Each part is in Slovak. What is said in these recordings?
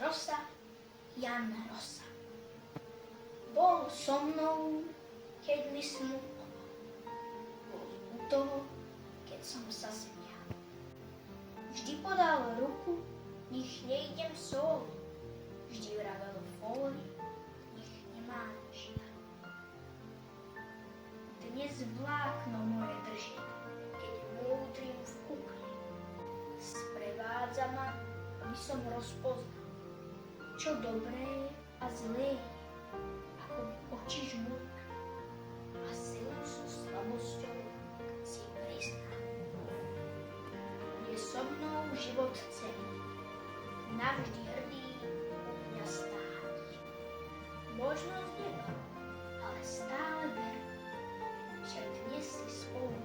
Rosa, Jan Rosa. Bol so mnou, keď mi smutno. Bol u toho, keď som sa smial. Vždy podal ruku, nech nejdem solo. Vždy vravel fóry, nech nemám žiaľ. Dnes vlákno moje drží, keď múdrim v kukli. Sprevádza ma, aby som rozpoznal, čo dobré a zlé je, ako oči žmúrka. A silou so slabosťou si priznám. Je so mnou život celý, navždy hrdý u mňa stáť. Možno z neba, ale stále verím, že dnes si spolu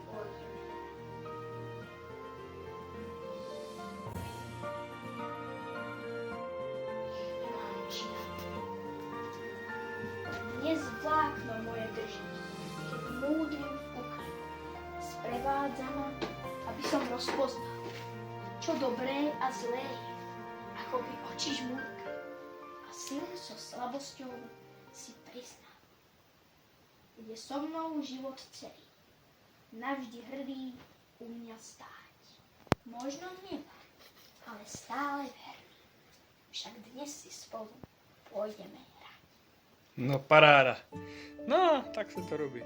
pôjdeme. Nemám žiaľ. Dnes vlákno moje drží, keď múdrim v kukli. Sprevádza ma, aby som rozpoznal, čo dobré a zlé je, ako by oči žmúrka. A silou so slabosťou si priznám. Je so mnou život celý, navždy hrdý u mňa stáť. Možno z neba, ale stále verný, však dnes si spolu pôjdeme hrať. No paráda. No, tak sa to robí.